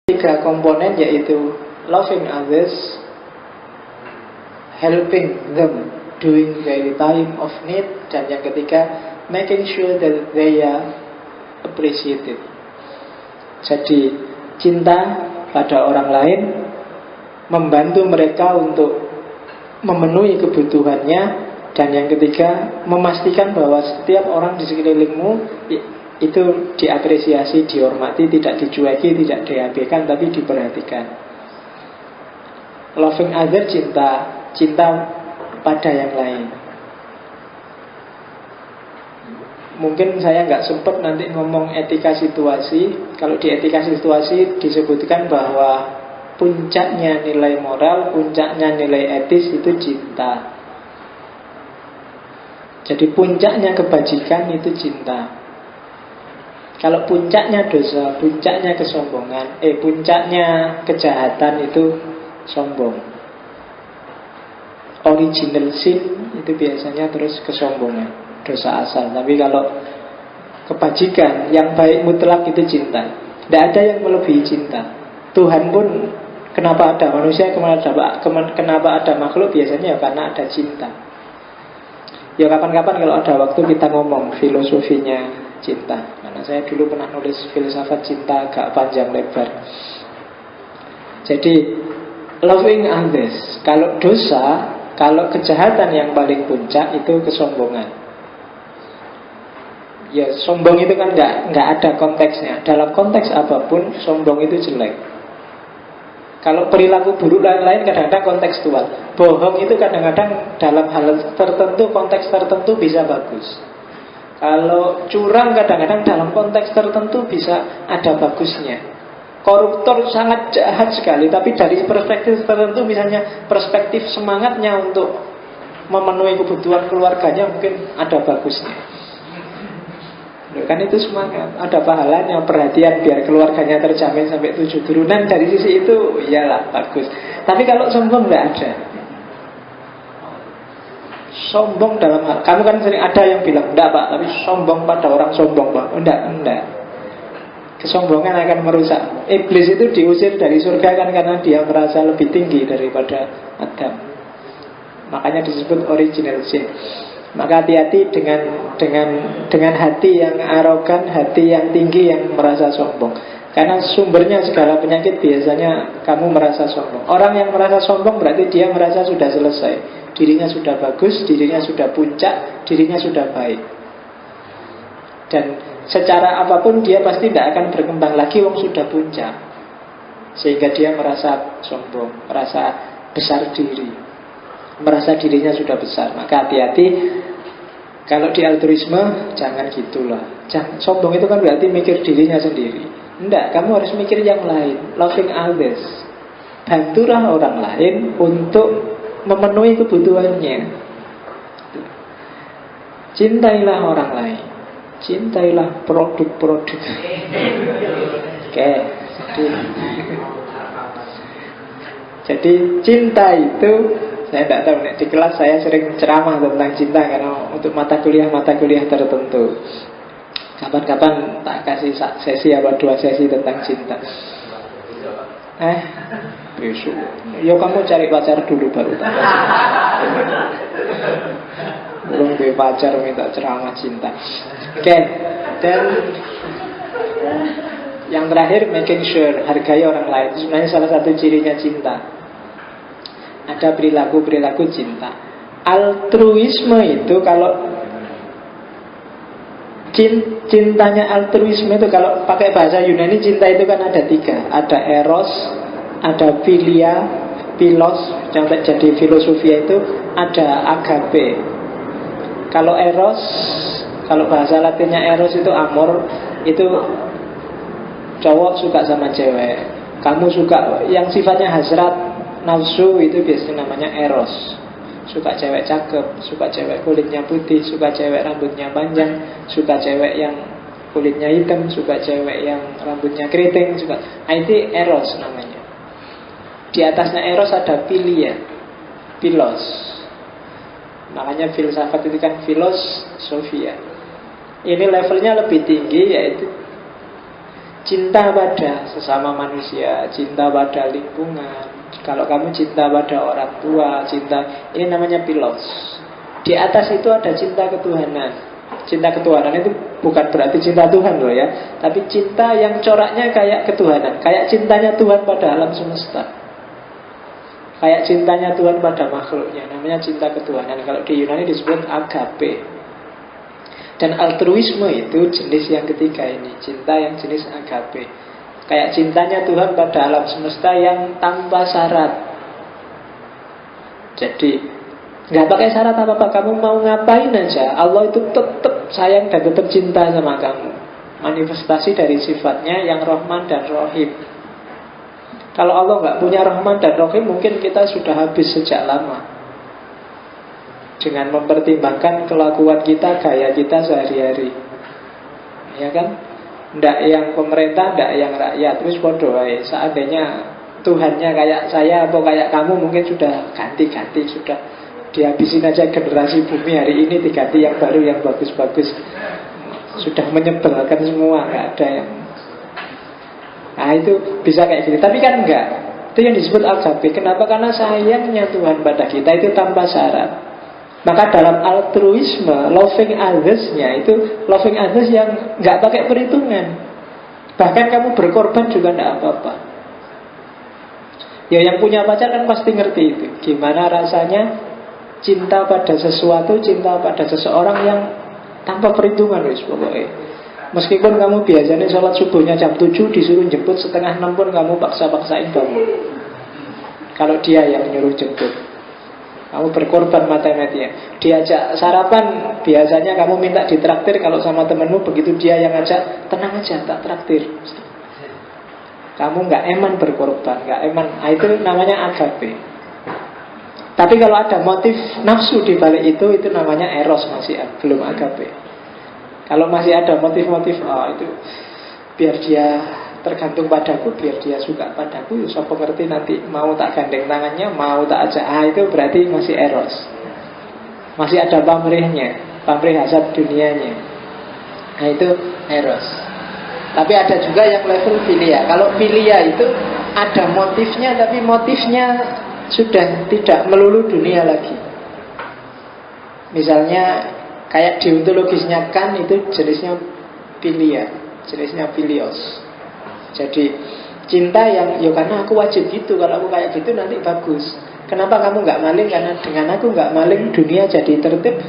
tiga komponen, yaitu loving others, helping them during their time of need, dan yang ketiga making sure that they are appreciated. Jadi cinta pada orang lain, membantu mereka untuk memenuhi kebutuhannya, dan yang ketiga memastikan bahwa setiap orang di sekelilingmu itu diapresiasi, dihormati, tidak dicueki, tidak diabaikan, tapi diperhatikan. Loving other, cinta pada yang lain. Mungkin saya nggak sempat nanti ngomong etika situasi. Kalau di etika situasi disebutkan bahwa puncaknya nilai moral, puncaknya nilai etis itu cinta. Jadi puncaknya kebajikan itu cinta. Kalau puncaknya dosa, puncaknya kesombongan, puncaknya kejahatan itu sombong. Original sin itu biasanya terus kesombongan, dosa asal. Tapi kalau kebajikan, yang baik mutlak itu cinta. Tidak ada yang melebihi cinta. Tuhan pun, kenapa ada manusia, kenapa ada makhluk, biasanya ya karena ada cinta. Ya kapan-kapan kalau ada waktu kita ngomong filosofinya cinta. Karena saya dulu pernah nulis filsafat cinta agak panjang lebar. Jadi loving others, kalau dosa, kalau kejahatan yang paling puncak itu kesombongan. Ya sombong itu kan nggak ada konteksnya. Dalam konteks apapun sombong itu jelek. Kalau perilaku buruk lain-lain kadang-kadang kontekstual. Bohong itu kadang-kadang dalam hal tertentu, konteks tertentu bisa bagus. Kalau curang kadang-kadang dalam konteks tertentu bisa ada bagusnya. Koruptor sangat jahat sekali, tapi dari perspektif tertentu, misalnya perspektif semangatnya untuk memenuhi kebutuhan keluarganya, mungkin ada bagusnya. Kan itu semangat, ada pahalanya, perhatian biar keluarganya terjamin sampai 7 turunan. Dari sisi itu iyalah bagus. Tapi kalau sombong tidak ada. Sombong dalam hal, kamu kan sering ada yang bilang enggak pak, tapi sombong pada orang sombong pak. Enggak. Kesombongan akan merusak. Iblis itu diusir dari surga kan karena dia merasa lebih tinggi daripada Adam. Makanya disebut original sin. Maka hati-hati dengan hati yang arogan, hati yang tinggi, yang merasa sombong. Karena sumbernya segala penyakit biasanya kamu merasa sombong. Orang yang merasa sombong berarti dia merasa sudah selesai, dirinya sudah bagus, dirinya sudah puncak, dirinya sudah baik. Dan secara apapun dia pasti tidak akan berkembang lagi, wong sudah puncak. Sehingga dia merasa sombong, merasa besar diri, merasa dirinya sudah besar. Maka hati-hati. Kalau di altruisme jangan gitulah. Sombong itu kan berarti mikir dirinya sendiri. Enggak, kamu harus mikir yang lain. Loving others, bantulah orang lain untuk memenuhi kebutuhannya. Cintailah orang lain, cintailah produk-produk. Oke. Jadi cinta itu, saya tidak tahu, di kelas saya sering ceramah tentang cinta karena untuk mata kuliah tertentu. Kapan-kapan tak kasih sesi apa 2 sesi tentang cinta. Besok. Yo kamu cari pacar dulu baru tak kasih. Belum punya pacar minta ceramah cinta. Oke. Dan yang terakhir, making sure, hargai orang lain. Itu sebenarnya salah satu cirinya cinta. Ada perilaku-perilaku cinta. Altruisme itu, kalau cintanya altruisme itu, kalau pakai bahasa Yunani, cinta itu kan ada 3. Ada eros, ada philia, philos, yang jadi filosofia itu ada agape. Kalau eros, kalau bahasa Latinnya eros itu amor, itu cowok suka sama cewek. Kamu suka yang sifatnya hasrat, nafsu, itu biasanya namanya eros. Suka cewek cakep, suka cewek kulitnya putih, suka cewek rambutnya panjang, suka cewek yang kulitnya hitam, suka cewek yang rambutnya keriting, suka. Itu eros namanya. Di atasnya eros ada philia, philos. Makanya filsafat itu kan filosofia. Ini levelnya lebih tinggi, yaitu cinta pada sesama manusia, cinta pada lingkungan. Kalau kamu cinta pada orang tua, cinta, ini namanya philos. Di atas itu ada cinta ketuhanan. Cinta ketuhanan itu bukan berarti cinta Tuhan loh ya, tapi cinta yang coraknya kayak ketuhanan, kayak cintanya Tuhan pada alam semesta, kayak cintanya Tuhan pada makhluknya, namanya cinta ketuhanan. Kalau di Yunani disebut agape. Dan altruisme itu jenis yang ketiga ini, cinta yang jenis agape, kayak cintanya Tuhan pada alam semesta yang tanpa syarat. Jadi nggak pakai syarat apa-apa, kamu mau ngapain aja, Allah itu tetap sayang dan tetap cinta sama kamu. Manifestasi dari sifatnya yang Rahman dan Rahim. Kalau Allah nggak punya Rahman dan Rahim, mungkin kita sudah habis sejak lama. Dengan mempertimbangkan kelakuan kita, gaya kita sehari-hari, ya kan? Nggak yang pemerintah, nggak yang rakyat. Terus bodoh, seandainya Tuhannya kayak saya atau kayak kamu, mungkin sudah ganti-ganti, sudah dihabisin aja generasi bumi hari ini, diganti yang baru, yang bagus-bagus. Sudah menyebalkan semua, nggak ada yang. Nah itu bisa kayak gitu. Tapi kan enggak. Itu yang disebut agape. Kenapa? Karena sayangnya Tuhan pada kita itu tanpa syarat. Maka dalam altruisme, loving others-nya itu loving others yang nggak pakai perhitungan. Bahkan kamu berkorban juga nggak apa-apa. Ya yang punya pacar kan pasti ngerti itu. Gimana rasanya cinta pada sesuatu, cinta pada seseorang yang tanpa perhitungan, wis pokoknya. Meskipun kamu biasanya sholat subuhnya jam 7, disuruh jemput setengah 6 pun kamu paksa-paksain bangun. Kalau dia yang nyuruh jemput, kamu berkorban matematiknya. Diajak sarapan, biasanya kamu minta ditraktir. Kalau sama temenmu, begitu dia yang ngajak, tenang aja, tak traktir. Kamu nggak eman berkorban, nggak eman. Nah, itu namanya agape. Tapi kalau ada motif nafsu di balik itu namanya eros, masih belum agape. Kalau masih ada motif-motif, itu biar dia tergantung padaku, biar dia suka padaku, so pengerti nanti mau tak gandeng tangannya, mau tak ajak, itu berarti masih eros. Masih ada pamrihnya, pamrih hasad dunianya. Nah itu eros. Tapi ada juga yang level filia. Kalau filia itu ada motifnya, tapi motifnya sudah tidak melulu dunia lagi. Misalnya kayak deontologisnya Kant itu jenisnya philia, jenisnya philios. Jadi cinta yang ya karena aku wajib gitu, kalau aku kayak gitu nanti bagus. Kenapa kamu nggak maling? Karena dengan aku nggak maling dunia jadi tertib,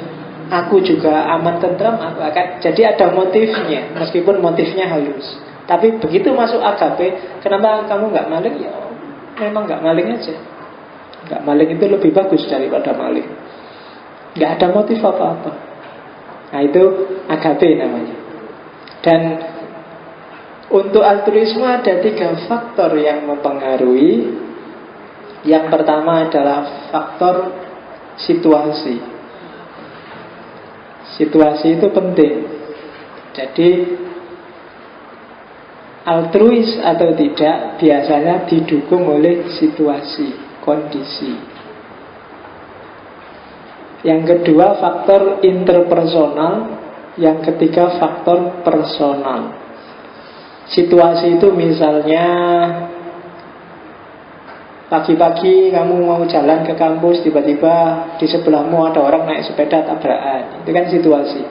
aku juga aman tentram, aku akan. Jadi ada motifnya, meskipun motifnya halus. Tapi begitu masuk agape, kenapa kamu nggak maling? Ya memang nggak maling aja. Nggak maling itu lebih bagus daripada maling. Nggak ada motif apa-apa. Nah itu agape namanya. Dan untuk altruisme ada 3 faktor yang mempengaruhi. Yang pertama adalah faktor situasi. Situasi itu penting. Jadi altruis atau tidak biasanya didukung oleh situasi, kondisi. Yang kedua faktor interpersonal. Yang ketiga faktor personal. Situasi itu misalnya pagi-pagi kamu mau jalan ke kampus, tiba-tiba di sebelahmu ada orang naik sepeda tabrakan. Itu kan situasi.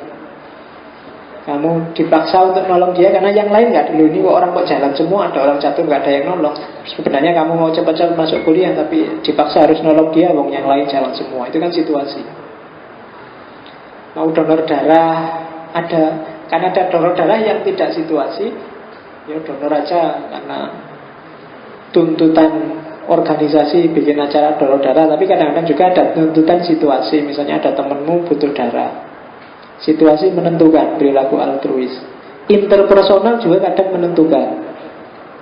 Kamu dipaksa untuk nolong dia karena yang lain nggak dulu. Ini kok orang kok jalan semua, ada orang jatuh nggak ada yang nolong. Sebenarnya kamu mau cepat-cepat masuk kuliah, tapi dipaksa harus nolong dia, wong yang lain jalan semua. Itu kan situasi. Mau donor darah, karena ada donor darah yang tidak situasi, ya donor aja karena tuntutan organisasi bikin acara donor darah. Tapi kadang-kadang juga ada tuntutan situasi. Misalnya ada temenmu butuh darah, situasi menentukan perilaku altruis. Interpersonal juga kadang menentukan.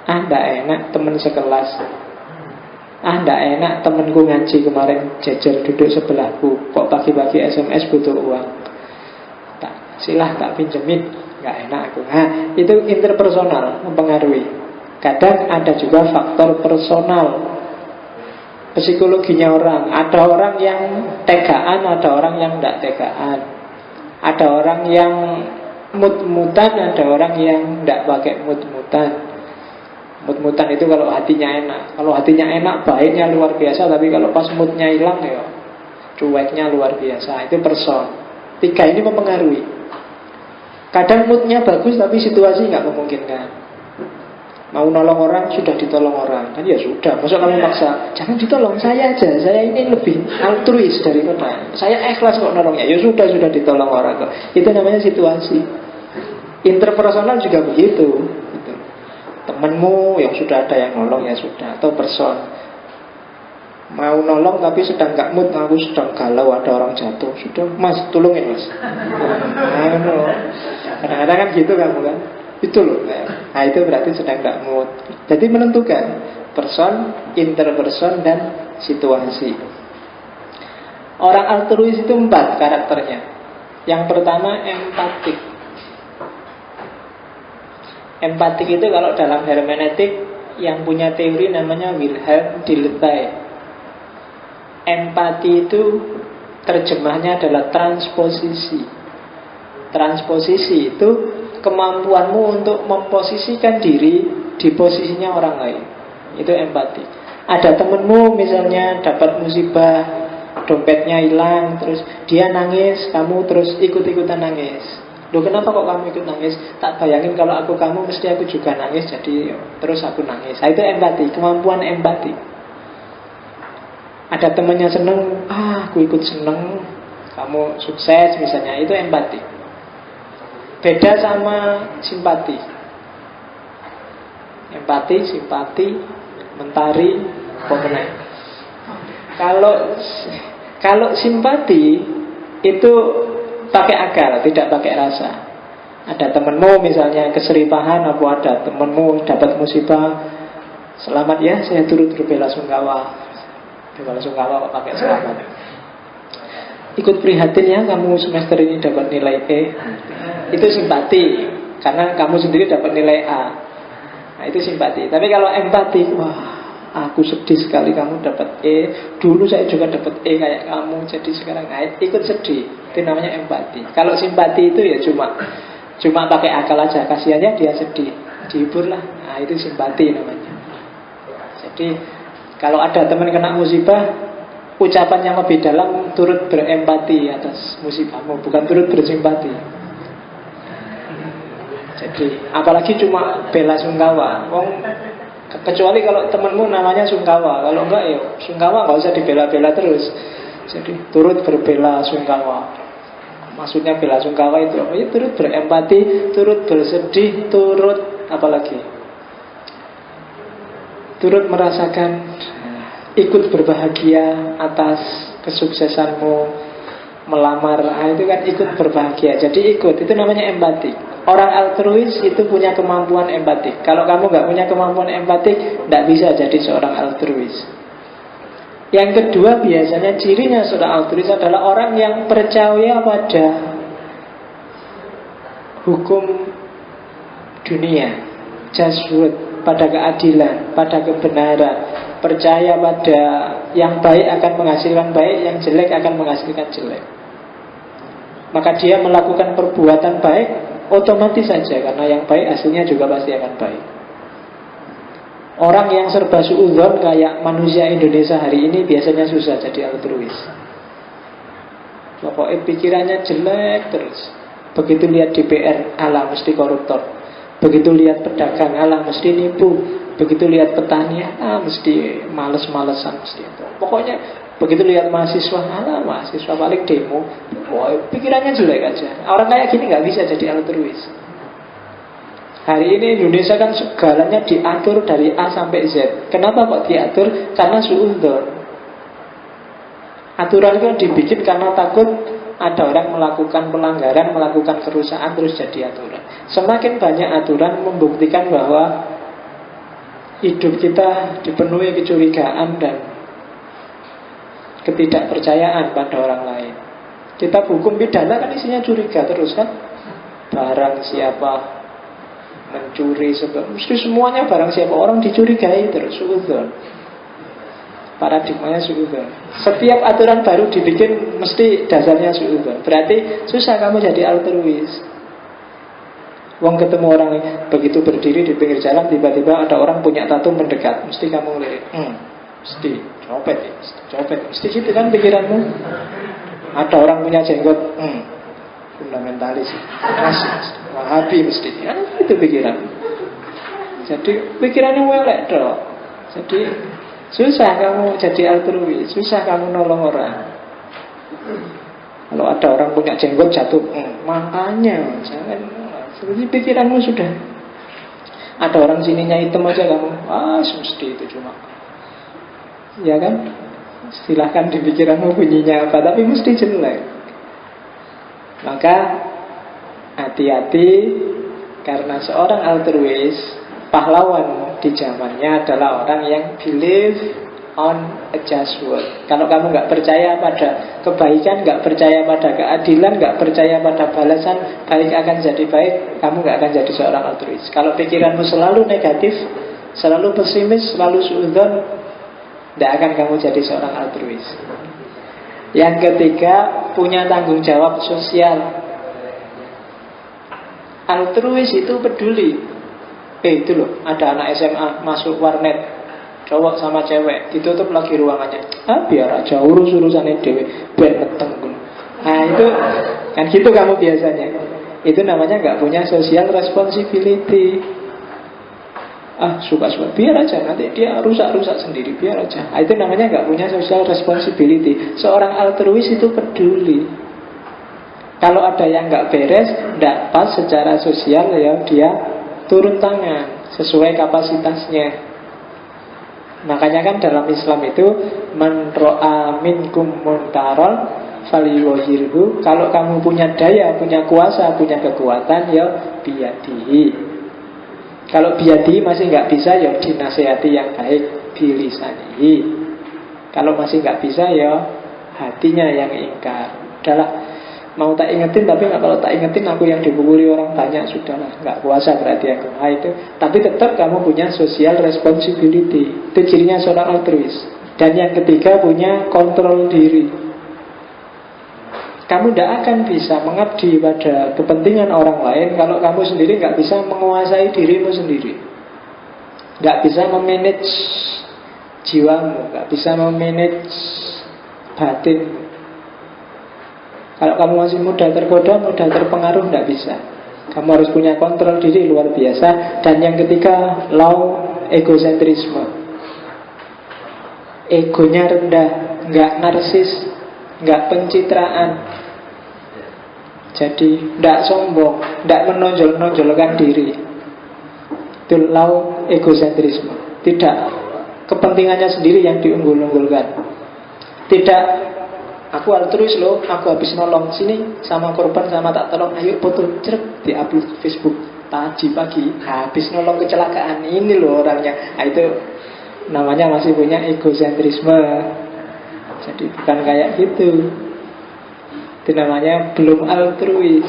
Nggak enak temen sekelas, nggak enak temenku ngaji kemarin jejer duduk sebelahku, kok pagi-pagi SMS butuh uang, tak pinjemin, nggak enak aku. Itu interpersonal mempengaruhi. Kadang ada juga faktor personal, psikologinya orang. Ada orang yang tegaan, ada orang yang tidak tegaan. Ada orang yang mut-mutan, ada orang yang tidak pakai mut-mutan. mut-mutan. Mut-mutan itu kalau hatinya enak. Kalau hatinya enak, baiknya luar biasa. Tapi kalau pas moodnya hilang, ya cueknya luar biasa. Itu person. 3 ini mempengaruhi. Kadang moodnya bagus, tapi situasi nggak memungkinkan. Mau nolong orang, sudah ditolong orang. Kan ya sudah, masa kamu maksa, jangan ditolong, saya aja. Saya ini lebih altruis daripada. Saya ikhlas kok nolongnya. Ya sudah ditolong orang kok. Itu namanya situasi. Interpersonal juga begitu. Temenmu yang sudah ada yang nolong ya sudah. Atau person mau nolong tapi sedang gak mood, aku sedang galau ada orang jatuh, sudah mas tolongin mas. Kadang-kadang kan gitu kamu kan, itu loh. Nah itu berarti sedang gak mood. Jadi menentukan person, interperson, dan situasi. Orang altruis itu 4 karakternya. Yang pertama empatik. Empatik itu kalau dalam hermeneutik yang punya teori namanya Wilhelm Dilthey. Empati itu terjemahnya adalah transposisi. Transposisi itu kemampuanmu untuk memposisikan diri di posisinya orang lain. Itu empati. Ada temenmu misalnya dapat musibah, dompetnya hilang, terus dia nangis, kamu terus ikut-ikutan nangis. Loh kenapa kok kamu ikut nangis? Tak bayangin kalau aku kamu mesti aku juga nangis. Jadi terus aku nangis. Nah, itu empati, kemampuan empati. Ada temannya seneng, aku ikut seneng. Kamu sukses misalnya, itu empati. Beda sama simpati. Empati, simpati, mentari, pemenang. Kalau simpati itu pakai akal, tidak pakai rasa. Ada temenmu misalnya keseripahan, apa ada temenmu dapat musibah, selamat ya, saya turut berbela-sungkawa. Bela-sungkawa kok pakai selamat. Ikut prihatin ya, kamu semester ini dapat nilai E. Itu simpati, karena kamu sendiri dapat nilai A. Nah itu simpati. Tapi kalau empati, wah aku sedih sekali kamu dapat E. Dulu saya juga dapat E kayak kamu, jadi sekarang ikut sedih. Itu namanya empati. Kalau simpati itu ya cuma pakai akal aja, kasihannya dia sedih, dihibur lah. Nah itu simpati namanya. Jadi kalau ada teman kena musibah, ucapan yang lebih dalam turut berempati atas musibahmu, bukan turut bersimpati. Jadi apalagi cuma bela sungkawa. Kecuali kalau temanmu namanya sungkawa. Kalau enggak ya sungkawa enggak usah dibela-bela terus. Jadi turut berbela sungkawa. Maksudnya bela sungkawa itu apa? Ya turut berempati, turut bersedih, turut apalagi? Turut merasakan, ikut berbahagia atas kesuksesanmu melamar. Nah, itu kan ikut berbahagia. Jadi ikut, itu namanya empati. Orang altruis itu punya kemampuan empati. Kalau kamu nggak punya kemampuan empati, nggak bisa jadi seorang altruis. Yang kedua, biasanya cirinya seorang altruis adalah orang yang percaya pada hukum dunia, just pada keadilan, pada kebenaran, percaya pada yang baik akan menghasilkan baik, yang jelek akan menghasilkan jelek. Maka dia melakukan perbuatan baik otomatis saja, karena yang baik hasilnya juga pasti akan baik. Orang yang serba suudzon kayak manusia Indonesia hari ini biasanya susah jadi altruis. Pokoknya pikirannya jelek terus. Begitu lihat DPR, alah mesti koruptor. Begitu lihat pedagang, alah mesti nipu. Begitu lihat petani, mesti males-malesan mesti itu. Pokoknya begitu lihat mahasiswa, alah mahasiswa paling demo. Pikirannya jelek aja. Orang kayak gini nggak bisa jadi altruis. Hari ini Indonesia kan segalanya diatur dari A sampai Z. Kenapa kok diatur? Karena suudzon. Aturan itu dibikin karena takut ada orang melakukan pelanggaran, melakukan kerusakan, terus jadi aturan. Semakin banyak aturan membuktikan bahwa hidup kita dipenuhi kecurigaan dan ketidakpercayaan pada orang lain. Kitab hukum pidana kan isinya curiga terus kan. Barang siapa mencuri, mesti semuanya barang siapa orang dicurigai terus, suudzon. Paradigmanya suudzon. Setiap aturan baru dibikin mesti dasarnya suudzon. Berarti susah kamu jadi altruis. Wong ketemu orang begitu berdiri di pinggir jalan, tiba-tiba ada orang punya tato mendekat, mesti kamu lirik, mesti copet, copet, mesti gitu kan pikiranmu. Ada orang punya jenggot, fundamentalis, Wahabi mesti, kan itu pikiran. Jadi pikirannya welek dong. Jadi susah kamu jadi altruis, susah kamu nolong orang. Kalau ada orang punya jenggot jatuh, makanya jangan. Jadi pikiranmu sudah. Ada orang sininya hitam aja kamu, mesti itu cuma. Ya kan? Silahkan di pikiranmu bunyinya apa, tapi mesti jelek. Maka hati-hati, karena seorang altruis, pahlawan di zamannya adalah orang yang believe on a just word. Kalau kamu nggak percaya pada kebaikan, nggak percaya pada keadilan, nggak percaya pada balasan, baik akan jadi baik, kamu nggak akan jadi seorang altruis. Kalau pikiranmu selalu negatif, selalu pesimis, selalu suudzon, tidak akan kamu jadi seorang altruis. Yang ketiga, punya tanggung jawab sosial. Altruis itu peduli. Itu loh, ada anak SMA masuk warnet, cowok sama cewek, ditutup lagi ruangannya. Biar aja urus-urusannya dewe, ben meteng. Nah itu, kan gitu kamu biasanya. Itu namanya nggak punya social responsibility. Suka-suka, biar aja, nanti dia rusak-rusak sendiri, biar aja. Itu namanya nggak punya social responsibility. Seorang altruis itu peduli. Kalau ada yang nggak beres, nggak pas secara sosial, ya dia turun tangan sesuai kapasitasnya. Makanya kan dalam Islam itu, man ra'a minkum munkaran falyughayyirhu. Kalau kamu punya daya, punya kuasa, punya kekuatan, ya biyadihi. Kalau biadi masih nggak bisa, ya dinasihati yang baik, bilisanihi. Kalau masih nggak bisa, ya hatinya yang ingkar. Udahlah, mau tak ingetin, tapi nggak, kalau tak ingetin aku yang dipukuli orang banyak, sudahlah, nggak kuasa berarti aku. Itu. Tapi tetap kamu punya social responsibility. Itu cirinya seorang altruis. Dan yang ketiga, punya kontrol diri. Kamu tidak akan bisa mengabdi pada kepentingan orang lain kalau kamu sendiri nggak bisa menguasai dirimu sendiri, nggak bisa memanage jiwamu, nggak bisa memanage batin. Kalau kamu masih mudah tergoda, mudah terpengaruh, nggak bisa. Kamu harus punya kontrol diri luar biasa. Dan yang ketiga, low egosentrisme. Egonya rendah, nggak narsis, nggak pencitraan. Jadi tidak sombong, tidak menonjol-nonjolkan diri. Itu low egosentrisme. Tidak kepentingannya sendiri yang diunggul-unggulkan. Tidak, aku altruis loh, aku habis nolong, sini sama korban sama tak tolong, ayo foto cerep di upload Facebook. Tadi pagi habis nolong kecelakaan, ini loh orangnya. Itu namanya masih punya egosentrisme. Jadi bukan kayak gitu. Itu namanya belum altruis.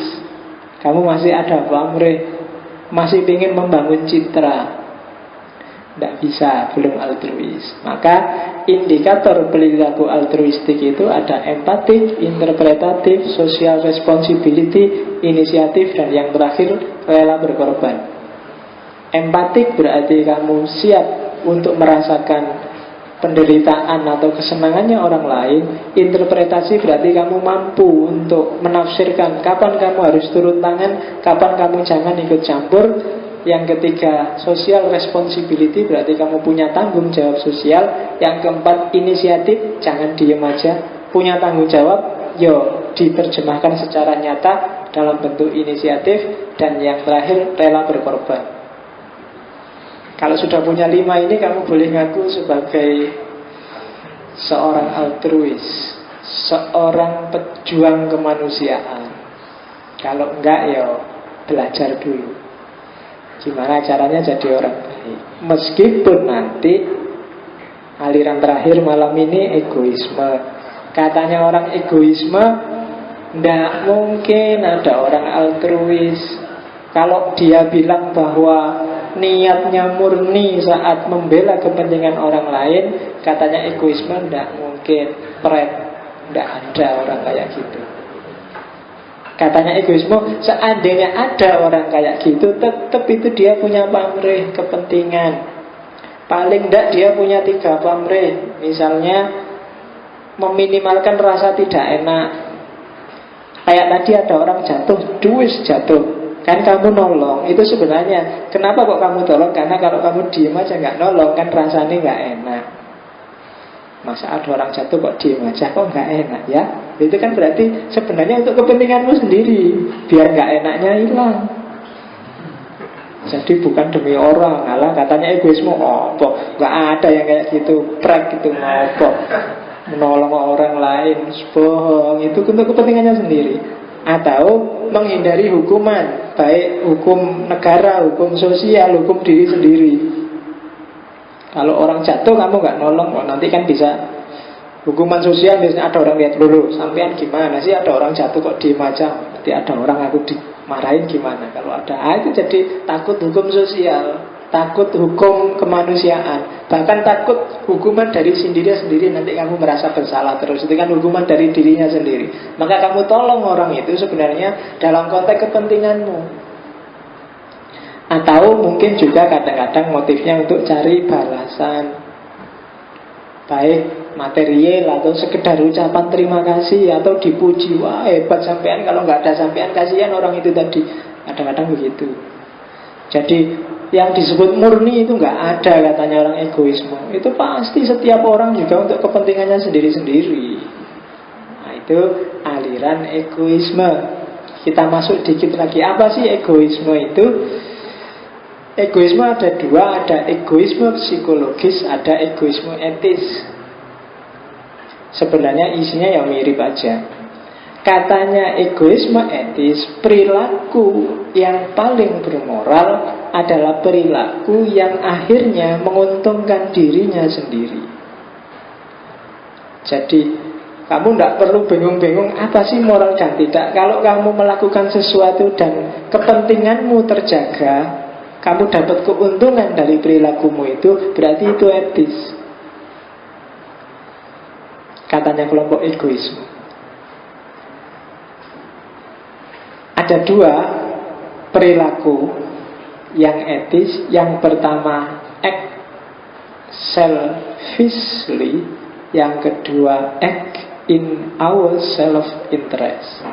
Kamu masih ada pamrih, masih ingin membangun citra. Tidak bisa, belum altruis. Maka indikator perilaku altruistik itu ada empatik, interpretatif, social responsibility, inisiatif, dan yang terakhir rela berkorban. Empatik berarti kamu siap untuk merasakan penderitaan atau kesenangannya orang lain. Interpretasi berarti kamu mampu untuk menafsirkan kapan kamu harus turun tangan, kapan kamu jangan ikut campur. Yang ketiga, social responsibility berarti kamu punya tanggung jawab sosial. Yang keempat, inisiatif, jangan diem aja, punya tanggung jawab, yo diterjemahkan secara nyata dalam bentuk inisiatif. Dan yang terakhir, rela berkorban. Kalau sudah punya 5 ini, kamu boleh ngaku sebagai seorang altruis, seorang pejuang kemanusiaan. Kalau enggak, ya belajar dulu gimana caranya jadi orang baik. Meskipun nanti aliran terakhir malam ini egoisme. Katanya orang egoisme, nggak mungkin ada orang altruis. Kalau dia bilang bahwa niatnya murni saat membela kepentingan orang lain, katanya egoisme, nggak mungkin. Nggak ada orang kayak gitu. Katanya egoisme, seandainya ada orang kayak gitu, tetap itu dia punya pamrih, kepentingan. Paling tidak dia punya 3 pamrih. Misalnya meminimalkan rasa tidak enak. Kayak tadi ada orang jatuh, duis jatuh, kan kamu nolong. Itu sebenarnya kenapa kok kamu tolong? Karena kalau kamu diem aja nggak nolong, kan rasanya nggak enak. Masa ada orang jatuh kok diem aja, kok nggak enak ya? Itu kan berarti sebenarnya untuk kepentinganmu sendiri, biar nggak enaknya hilang. Jadi bukan demi orang. Alah, katanya egoisme, apa? Nggak ada yang kayak gitu. Prank itu apa? Menolong orang lain, bohong. Itu untuk kepentingannya sendiri. Atau menghindari hukuman, baik hukum negara, hukum sosial, hukum diri sendiri. Kalau orang jatuh kamu nggak nolong, nanti kan bisa hukuman sosial. Biasanya ada orang lihat dulu, sampean gimana sih ada orang jatuh kok diem aja. Nanti ada orang aku dimarahin gimana kalau ada. Itu jadi takut hukum sosial, takut hukum kemanusiaan, bahkan takut hukuman dari sendiri. Nanti kamu merasa bersalah terus. Itu kan hukuman dari dirinya sendiri. Maka kamu tolong orang itu sebenarnya dalam konteks kepentinganmu. Atau mungkin juga kadang-kadang motifnya untuk cari balasan, baik material atau sekedar ucapan terima kasih atau dipuji. Wah hebat sampean, kalau nggak ada sampean kasihan orang itu tadi. Kadang-kadang begitu. Jadi yang disebut murni itu nggak ada katanya orang egoisme. Itu pasti setiap orang juga untuk kepentingannya sendiri-sendiri. Nah itu aliran egoisme. Kita masuk dikit lagi. Apa sih egoisme itu? Egoisme ada 2, ada egoisme psikologis, ada egoisme etis. Sebenarnya isinya yang mirip aja. Katanya egoisme etis, perilaku yang paling bermoral adalah perilaku yang akhirnya menguntungkan dirinya sendiri. Jadi kamu tidak perlu bingung-bingung apa sih moral dan tidak. Kalau kamu melakukan sesuatu dan kepentinganmu terjaga, kamu dapat keuntungan dari perilakumu itu, berarti itu etis. Katanya kelompok egoisme. Ada 2 perilaku yang etis. Yang pertama act selfishly, yang kedua act in our self-interest.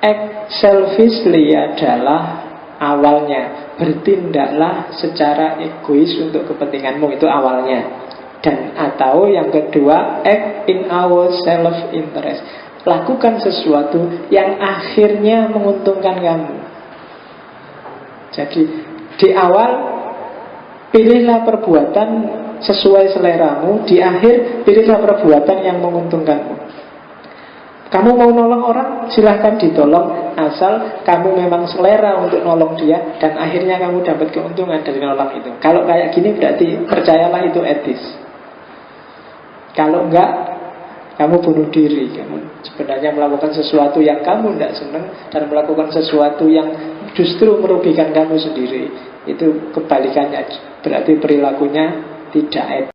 Act selfishly adalah awalnya, bertindaklah secara egois untuk kepentinganmu, itu awalnya. Dan atau yang kedua act in our self-interest, lakukan sesuatu yang akhirnya menguntungkan kamu. Jadi di awal pilihlah perbuatan sesuai seleramu, di akhir pilihlah perbuatan yang menguntungkanmu. Kamu mau nolong orang, silahkan ditolong, asal kamu memang selera untuk nolong dia, dan akhirnya kamu dapat keuntungan dari nolong itu. Kalau kayak gini berarti percayalah itu etis. Kalau enggak, kamu bunuh diri. Kamu sebenarnya melakukan sesuatu yang kamu tidak senang, dan melakukan sesuatu yang justru merugikan kamu sendiri. Itu kebalikannya, berarti perilakunya tidak etis.